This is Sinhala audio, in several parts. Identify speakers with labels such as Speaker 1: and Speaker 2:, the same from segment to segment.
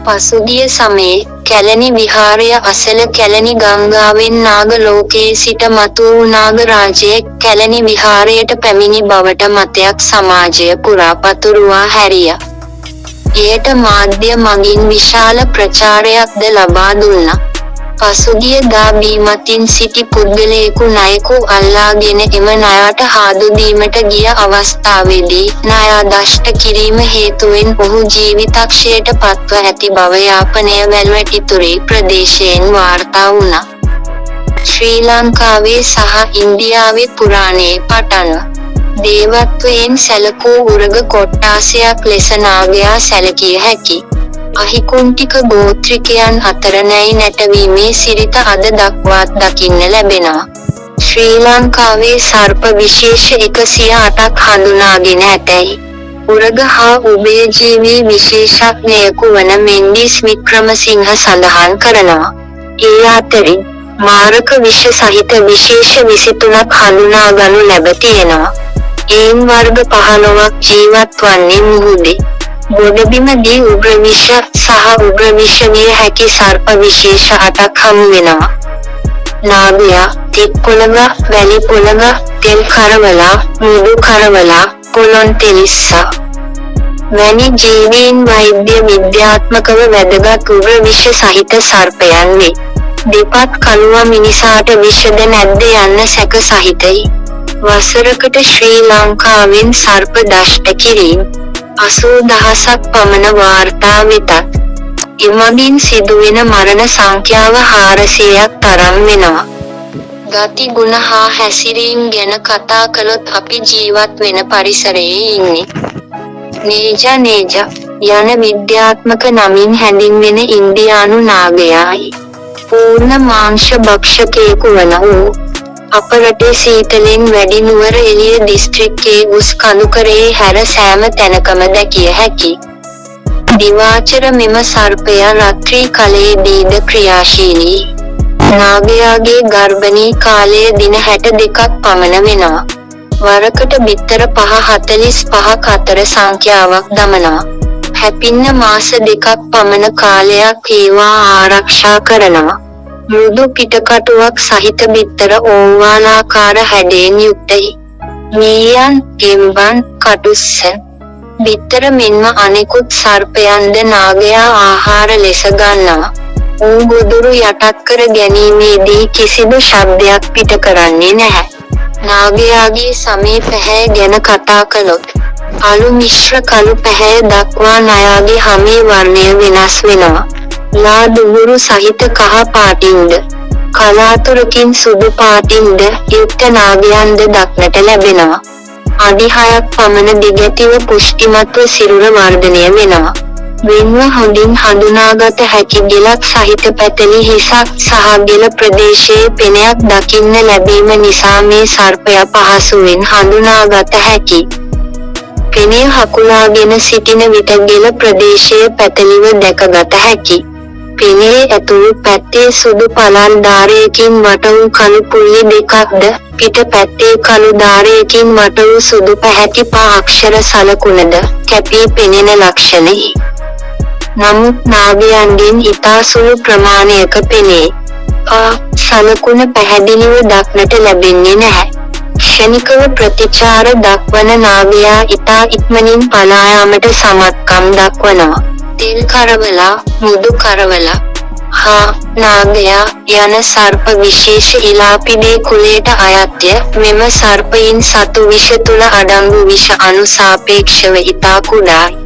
Speaker 1: පසුගිය සමයේ කැලණි විහාරය අසල කැලණි ගංගාවෙන් නාග ලෝකයේ සිට මතුවූ නාග රාජයෙක් කැලණි විහාරයට පැමිණි බවට මතයක් සමාජය පුරා පතුරුවා හැරියා. එයට මාධ්‍ය මගින් විශාල ප්‍රචාරයක්ද ලබා දුන්නා. පසුගිය දා බීමතින් සිටි පුද්ගලයෙකු ණයෙකු අල්ලාගෙන එම ණයට හාදු දීමට ගිය අවස්ථාවේදී ණය දෂ්ට කිරීම හේතුවෙන් ඔහු ජීවිතක්ෂයට පත්ව ඇති බව යාපනය වැල්වැටිතුරේ ප්‍රදේශයෙන් වාර්තා වුණා. ශ්‍රී ලංකාවේ සහ ඉන්දියාවේ පුරාණයේ පටන්ව දේවත්වයෙන් සැලකූ උරග කොට්ටාසයක් ලෙස නාගයා සැලකිය හැකි. අහිකුන්ටික ගෝත්‍රිකයන් අතර නැයි නැටවීමේ සිරිත අද දක්වාත් දකින්න ලැබෙනවා. ශ්‍රී ලංකාවේ සර්ප විශේෂ 108ක් හඳුනාගෙන ඇතැයි උරග හා උභයජීවී විශේෂඥයෙකු වන මෙන්ඩිස් වික්‍රමසිංහ සඳහන් කරනවා. ඒ අතරින් මාරක විෂ සහිත විශේෂ 23ක් හඳුනාගනු ලැබ තියෙනවා. එයින් වර්ග 15ක් ජීවත් වන්නේ මුහුදේ. ගොඩබිමදී උග්‍ර විෂ සහ උග්‍ර විෂ විය හැකි සර්ප විශේෂ 8ක් හමු වෙනවා. නාගයා, තිත් පොළඟ, වැලි පොළඟ, තෙල් කරවලා, මුඩු කරවලා, පොළොන් තෙලිස්සා වැනි ජීවීන් වෛද්‍ය විද්‍යාත්මකව වැදගත් උග්‍ර විෂ සහිත සර්පයන් වේ. දෙපත් කළුවා මිනිසාට විෂද නැද්ද යන්න සැක සහිතයි. වසරකට ශ්‍රී ලංකාවෙන් සර්ප දෂ්ට කිරීම 80,000ක් පමණ වාර්තා වෙතත් එමගින් සිදුවෙන මරණ සංඛ්‍යාව 400ක් තරම් වෙනවා. ගති ගුණ හා හැසිරීම් ගැන කතා කළොත් අපි ජීවත් වෙන පරිසරයේ ඉන්නේ. නේජ යන විද්‍යාත්මක නමින් හැඳින්වෙන ඉන්දියානු නාගයායි. පූර්ණ මාංශ භක්ෂකයෙකු වන ඔහු අප රටේ සීතලෙන් වැඩි නුවර එළිය දිස්ත්‍රික්කයේ උස් කඳුකරයේ හැර සෑම තැනකම දැකිය හැකි. දිවාචර මෙම සර්පයා රාත්‍රී කාලයේදීද ක්‍රියාශීලී. නාගයාගේ ගර්භණී කාලය දින 62ක් පමණ වෙනවා. වරකට බිත්තර 45ක් අතර සංඛ්‍යාවක් දමනවා. හැපින්න මාස 2ක් පමණ කාලයක් ඒවා ආරක්ෂා කරනවා. මෘදු පිටකටුවක් සහිත බිත්තර ඕවාලාකාර හැඩයෙන් යුක්තයි. මීයන්, ගෙම්බන්, කටුස්සන් බිත්තර මෙන්ම අනෙකුත් සර්පයන්ද නාගයා ආහාර ලෙස ගන්නවා. ඌ ගොදුරු යටත් කර ගැනීමේදී කිසිදු ශබ්දයක් පිට කරන්නේ නැහැ. නාගයාගේ සමේ පැහැය ගැන කතා කළොත් අලු මිශ්‍ර කළු පැහැය දක්වා ණයාගේ හමේ වර්ණය වෙනස් වෙනවා. ලා දුඹුරු සහිත කහ පාටින්ද කලාතුරකින් සුදු පාටින්ද යුක්ත නාගයන්ද දක්නට ලැබෙනවා. අඩි 6ක් පමණ දිගැතිව පුෂ්ටිමත්ව සිරුර වර්ධනය වෙනවා. වෙන්ව හොඳින් හඳුනාගත හැකි ගෙලක් සහිත පැතලි හිසක් සහ ගෙල ප්‍රදේශයේ පෙනයක් දකින්න ලැබීම නිසා මේ සර්පයා පහසුවෙන් හඳුනාගත හැකි. පෙනය හකුලාගෙන සිටින විට ගෙල ප්‍රදේශයේ පැතලිව දැකගත හැකි. පෙනේ ඇතුළු පැත්තේ සුදු පළල් ධාරයකින් වට වූ කළු පුල්ලි දෙකක්ද පිට පැත්තේ කළු ධාරයකින් වට වූ සුදු පැහැති පා අක්ෂර සලකුණද කැපී පෙනෙන ලක්ෂණයි. නමුත් නාගයන්ගෙන් ඉතා සුළු ප්‍රමාණයක පෙනේ. සලකුණ පැහැදිලිව දක්නට ලැබෙන්නේ නැහැ. ක්ෂණිකව ප්‍රතිචාර දක්වන නාගයා ඉතා ඉක්මනින් පලා යාමට සමත්කම් දක්වනවා. තෙල් කරවලා, මුදු කරවලා හා නාගයා යන සර්ප විශේෂ ඉලාපිඩේ කුලයට අයත්ය. මෙම සර්පයින් සතු විෂ තුල අඩංගු විෂ අණු සාපේක්ෂව ඉතා කුඩායි.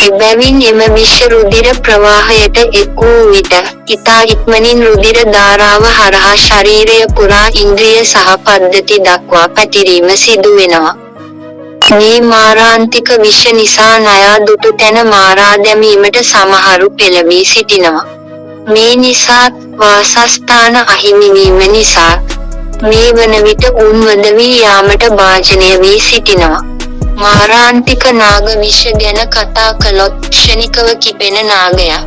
Speaker 1: එබැවින් එම විෂ රුධිර ප්‍රවාහයට එක් වූ විට ඉතා ඉක්මනින් රුධිර ධාරාව හරහා ශරීරය පුරා ඉන්ද්‍රිය සහ පද්ධති දක්වා පැතිරීම සිදු වෙනවා. මේ මාරාන්තික විෂ නිසා ණයා දුටු තැන මාරා දැමීමට සමහරු පෙළඹී සිටිනවා. මේ නිසා වාසස්ථාන අහිමි වීම නිසා මේ වන විට උන්වද වී යාමට භාජනය වී සිටිනවා. මාරාන්තික නාග විෂ ගැන කතා කළොත් ක්ෂණිකව කිපෙන නාගයා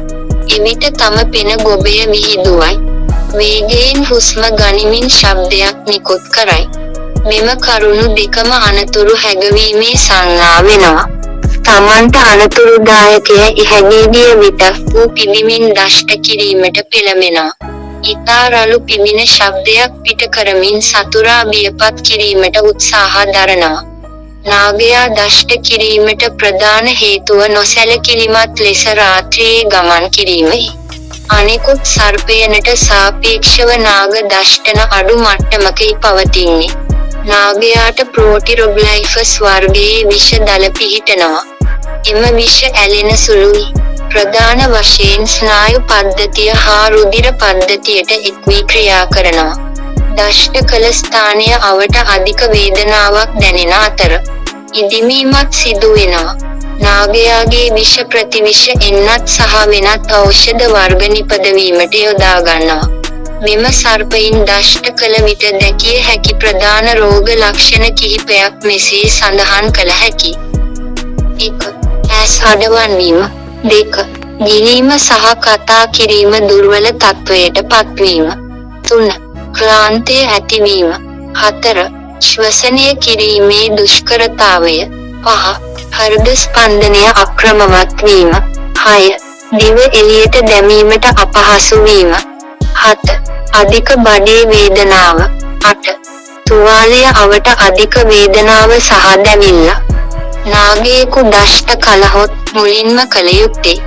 Speaker 1: එවිට තම පෙන ගොබය විහිදුවයි. වේගයෙන් හුස්ම ගනිමින් ශබ්දයක් නිකුත් කරයි. මෙම කරුණු දෙකම අනතුරු හැගවීමේ සංඥා වෙනවා. තමන්ට අනතුරුදායකය හැදී ගිය විට ඌ පිබිමින් දෂ්ට කිරීමට පෙළඹෙනවා. ඉතා රළු පිබින ශබ්දයක් පිට කරමින් සතුරා බියපත් කිරීමට උත්සාහ දරනවා. නාගයා දෂ්ට කිරීමට ප්‍රධාන හේතුව නොසැලකිලිමත් ලෙස රාත්‍රියේ ගමන් කිරීමයි. අනෙකුත් සර්පයනට සාපේක්ෂව නාග දෂ්ටන අඩු මට්ටමකයි පවතින්නේ. නාගයාට ප්‍රෝටිරොග්ලයිෆස් වර්ගයේ විෂ දල පිහිටනවා. එම විෂ ඇලෙන සුළුයි. ප්‍රධාන වශයෙන් ස්නායු පද්ධතිය හා රුධිර පද්ධතියට එක්වී ක්‍රියා කරනවා. දෂ්ට කළ ස්ථානය අවට අධික වේදනාවක් දැනෙන අතර ඉදිමීමක් සිදු වෙනවා. නාගයාගේ විෂ ප්‍රතිවිෂ එන්නත් සහ වෙනත් ඖෂධ වර්ග නිපදවීමට යොදා ගන්නවා. මෙම සර්පයින් දෂ්ට කළ විට දැකිය හැකි ප්‍රධාන රෝග ලක්ෂණ කිහිපයක් මෙසේ සඳහන් කළ හැකි. 1. ඇස් අඩවන් වීම. 2. ගිලීම සහ කතා කිරීම දුර්වල තත්වයට පත්වීම. 3. ක්ලාන්තය ඇතිවීම. 4. ශ්වසනය කිරීමේ දුෂ්කරතාවය. 5. හෘද ස්පන්දනය අක්‍රමවත් වීම. 6. දිව එළියට දැමීමට අපහසු වීම. 7. අධික බඩේ වේදනාව. 8. තුවාලය අවට අධික වේදනාව සහ දැවිල්ල. නාගයෙකු දෂ්ට කළහොත් මුලින්ම කළ යුත්තේ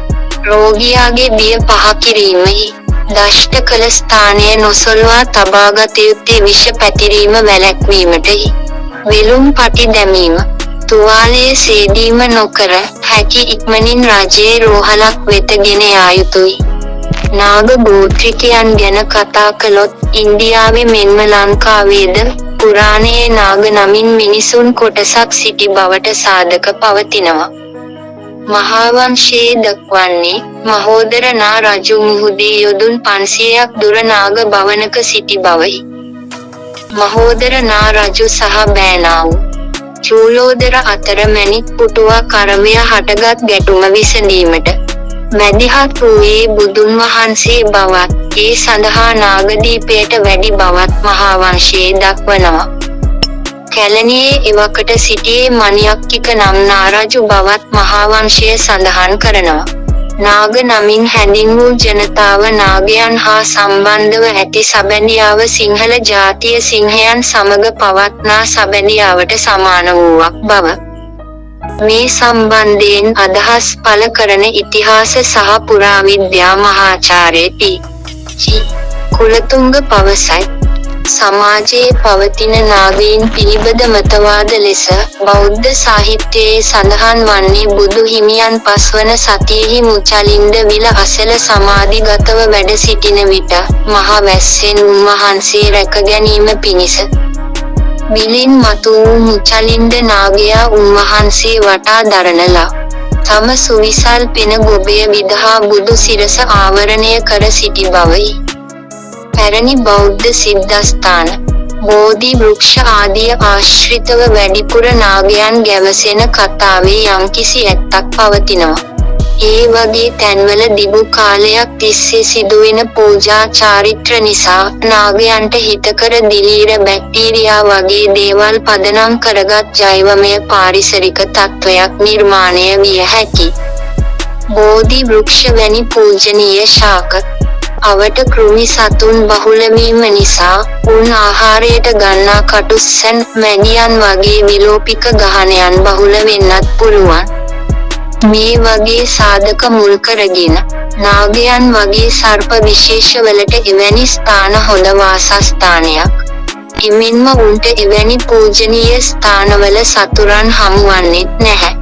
Speaker 1: රෝගියාගේ බිය පහ කිරීමයි. දෂ්ට කළ ස්ථානය නොසොල්වා තබාගත යුත්තේ විෂ පැතිරීම වැළැක්වීමටයි. වෙලුම් පටි දැමීම. තුවාලයේ සේදීම නොකර හැකි ඉක්මනින් රජයේ රෝහලක් වෙත ගෙන යා යුතුයි. නාග ගෝත්‍රිකයන් ගැන කතා කළොත් ඉන්දියාවේ මෙන්ම ලංකාවේද පුරාණයේ නාග නමින් මිනිසුන් කොටසක් සිටි බවට සාධක පවතිනවා. මහාවංශයේ දක්වන්නේ මහෝදර නා රජු මුහුදේ යොදුන් 500ක් දුර නාග භවනක සිටි බවයි. මහෝදර නා රජු සහ බෑනාවු චූලෝදර අතර මැණික් පුටුවා කරවය හටගත් ගැටුම විසඳීමට මැදිහත් වූයේ බුදුන් වහන්සේ බවත් ඒ සඳහා නාගදීපයට වැඩි බවත් මහාවංශයේ දක්වනවා. කැලණියේ එවකට සිටියේ මණියක්කික නම් නාරජු බවත් මහාවංශය සඳහන් කරනවා. නාග නමින් හැඳින්වූ ජනතාව නාගයන් හා සම්බන්ධව ඇති සබැඳියාව සිංහල ජාතිය සිංහයන් සමග පවත්නා සබැඳියාවට සමාන වූවක් බව. මේ සම්බන්ධයෙන් අදහස් පළ කරන ඉතිහාස සහ පුරාවිද්‍යා මහාචාර්ය ටී.ජී. කුලතුංග පවසයි. සමාජයේ පවතින නාගයින් පිළිබඳ මතවාද ලෙස බෞද්ධ සාහිත්‍යයේ සඳහන් වන්නේ බුදු හිමියන් පස්වන සතියෙහි මුචලින්ද විල අසල සමාධිගතව වැඩ සිටින විට මහ වැස්සෙන් උන්වහන්සේ රැක ගැනීම පිණිස විලින් මතු වූ මුචලින්ද නාගයා උන්වහන්සේ වටා දරනලා තම සුවිසල් පෙන ගොබය විදහා බුදු සිරස ආවරණය කර සිටි බවයි. පැරණි බෞද්ධ සිද්ධස්ථාන බෝධි වෘක්ෂ ආදිය ආශ්‍රිතව වැඩිපුර නාගයන් ගැවසෙන කතාවේ යම්කිසි ඇත්තක් පවතිනවා. ඒ වගේ තැන්වල දිගු කාලයක් තිස්සේ සිදුවෙන පූජා චාරිත්‍ර නිසා නාගයන්ට හිතකර දිලීර බැක්ටීරියා වගේ දේවල් පදනම් කරගත් ජෛවමය පාරිසරික තත්ත්වයක් නිර්මාණය විය හැකි. බෝධි වෘක්ෂ වැනි පූජනීය ශාක අවට කෘමි සතුන් බහුල වීම නිසා උන් ආහාරයට ගන්නා කටුස්සන් මැඩියන් වගේ විලෝපික ගහනයන් බහුල වෙන්නත් පුළුවන්. මේ වගේ සාධක මුල් කරගෙන නාගයන් වගේ සර්ප විශේෂවලට එවැනි ස්ථාන හොඳ වාසස්ථානයක්. එමෙන්ම උන්ට එවැනි පූජනීය ස්ථානවල සතුරන් හමුවන්නේත් නැහැ.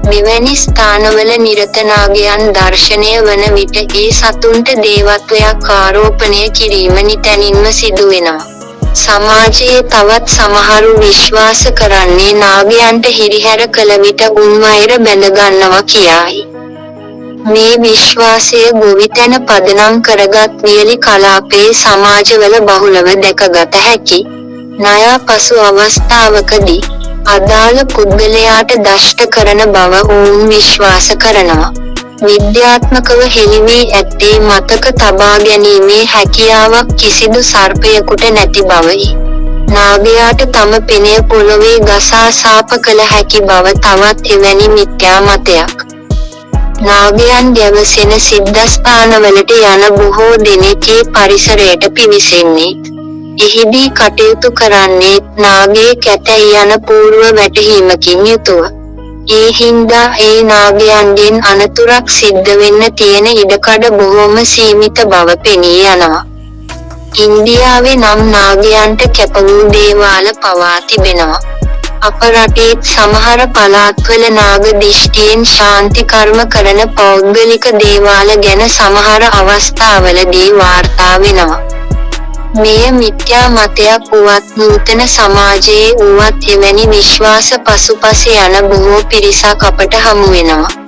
Speaker 1: මෙවැනි ස්ථානවල නිරත නාගයන් දර්ශනය වන විට ඒ සතුන්ට දේවත්වයක් ආරෝපණය කිරීම නිතැනින්ම සිදු වෙනවා. සමාජයේ තවත් සමහරු විශ්වාස කරන්නේ නාගයන්ට හිරිහැර කළ විට උන් වෛර බැඳගන්නවා කියායි. මේ විශ්වාසය ගොවිතැන පදනම් කරගත් වියලි කලාපයේ සමාජවල බහුලව දැකගත හැකි. ණය පසු අවස්ථාවකදී අදාළ පුද්ගලයාට දෂ්ට කරන බව ඔවුන් විශ්වාස කරනවා. විද්‍යාත්මකව හෙළි වී ඇත්තේ මතක තබා ගැනීමේ හැකියාවක් කිසිදු සර්පයෙකුට නැති බවයි. නාගයාට තම පෙනය පොළොවේ ගසා සාප කළ හැකි බව තවත් එවැනි මිත්‍යා මතයක්. නාගයන් ගැවසෙන සිද්ධස්ථානවලට යන බොහෝ දෙනෙක් ඒ පරිසරයට පිවිසෙන්නේ. එහිදී කටයුතු කරන්නේ නාගයෙක් ඇතැයි යන පූර්ව වැටහීමකින් යුතුව. ඒ හින්දා ඒ නාගයන්ගෙන් අනතුරක් සිද්ධ වෙන්න තියෙන ඉඩකඩ බොහොම සීමිත බව පෙනී යනවා. ඉන්දියාවේ නම් නාගයන්ට කැප වූ දේවාල පවා තිබෙනවා. අප රටේත් සමහර පළාත්වල නාග දිෂ්ටියෙන් ශාන්ති කර්ම කරන පෞද්ගලික දේවාල ගැන සමහර අවස්ථාවලදී වාර්තා වෙනවා. මෙය මිත්‍යා මතයක් වුවත් නූතන සමාජයේ වුවත් එවැනි විශ්වාස පසුපස යන බොහෝ පිරිසක් අපට හමු වෙනවා.